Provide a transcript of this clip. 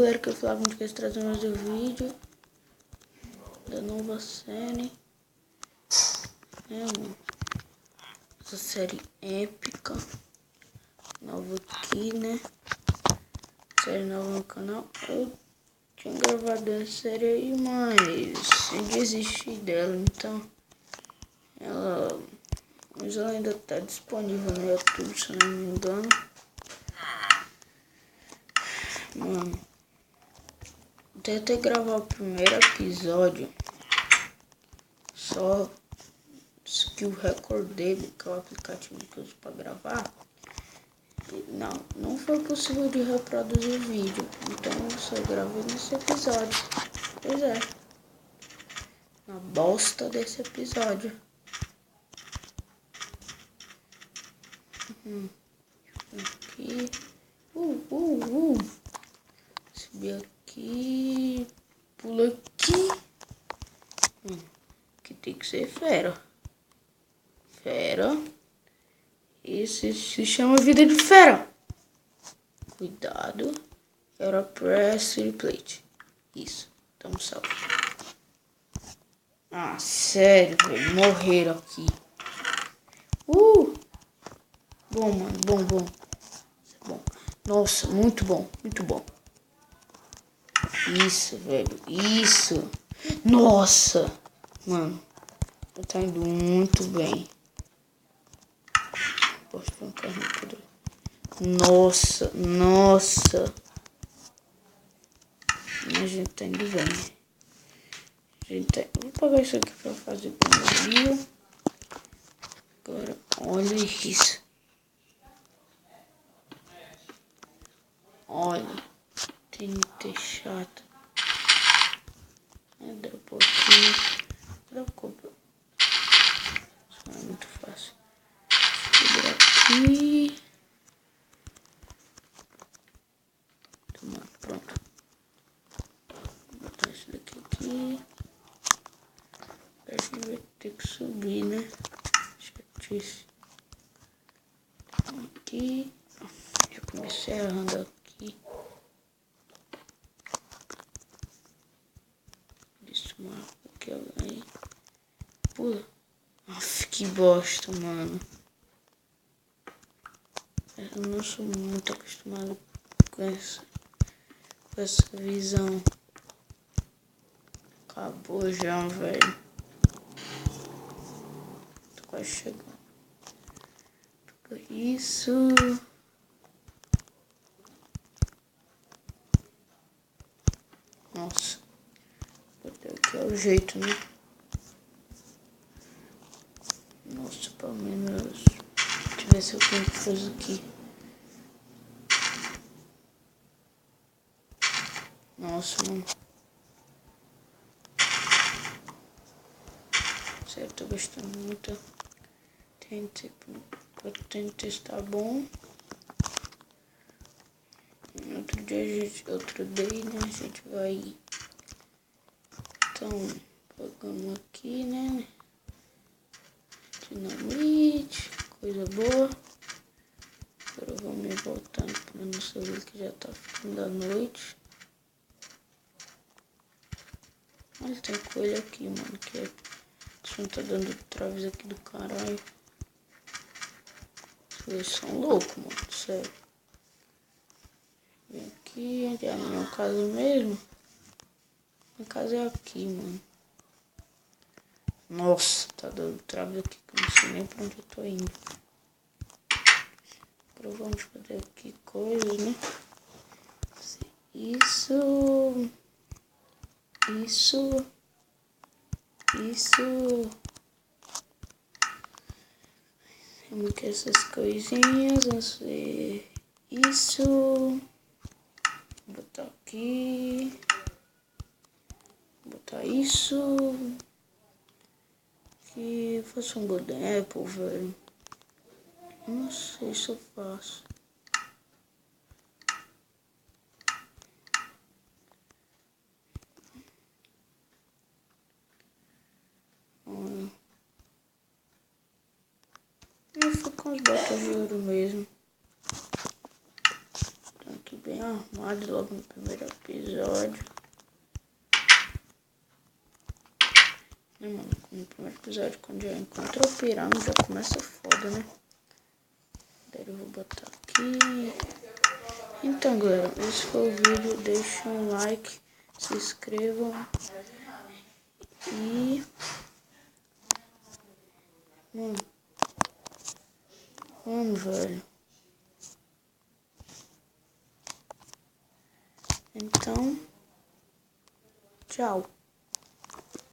galera que eu falava que eles trazem mais o vídeo da nova série. Mano? Essa série épica. Nova aqui, né? Série nova no canal. Eu tinha gravado a série aí, mas eu desisti dela, então mas ela ainda tá disponível no YouTube, se eu não me engano. Mano, tentei gravar o primeiro episódio, só que o Record Dele, que é o aplicativo que eu uso pra gravar, não foi possível de reproduzir o vídeo, então eu só gravei nesse episódio. Pois é, uma bosta desse episódio. Aqui, subir aqui, pula aqui. Que tem que ser fera. Esse se chama vida de fera. Cuidado. Era press replay. Isso. Tamo salvo. Ah, sério, velho. Morreram aqui. Bom, mano. Bom. Nossa, muito bom. Isso, velho. Isso. Nossa. Mano. Tá indo muito bem. Posso ter um carrinho por aí. Nossa. A gente tá indo bem. Vou pagar isso aqui pra fazer com o Rio. Agora, olha isso. Olha. TNT chato. Dá um pouquinho. Preocupa. Isso não é muito fácil. Segurar aqui. Pronto. Vou botar isso daqui aqui. A gente vai ter que subir, né? Chatice. Aqui. Já comecei errando aqui. Desmarca aqui, aí. Pula. Nossa, que bosta, mano. Eu não sou muito acostumado com essa visão. Acabou já, velho. Tô quase chegando. Isso. Nossa. Aqui é o jeito, né? Nossa, pelo menos. Deixa eu ver se eu tenho que fazer aqui. Nossa, mano. Sério, tô gostando muito. TNT está bom. Outro day, né? A gente vai. Então, pegamos aqui, né? Dinamite, coisa boa. Agora vamos voltando para nossa vila que já tá ficando à noite. Mas tem coelho aqui, mano, que isso não tá dando traves aqui do caralho. Eles são loucos, mano, sério. Vem aqui, onde é a minha casa mesmo? Minha casa é aqui, mano. Nossa, tá dando trave aqui que eu não sei nem pra onde eu tô indo. Agora vamos fazer aqui coisa, né? Isso. Vamos que essas coisinhas, vamos ver isso. Botar aqui. Botar isso. Que eu faço um golden apple, velho. Não sei se eu faço. Eu fui com as botas de ouro mesmo. Então aqui bem armado logo no primeiro episódio. Mano, no primeiro episódio, quando já encontra o pirâmide, já começa foda, né? Daí eu vou botar aqui. Então, galera, esse foi o vídeo. Deixem um like, se inscrevam e... Vamos, velho. Então, tchau.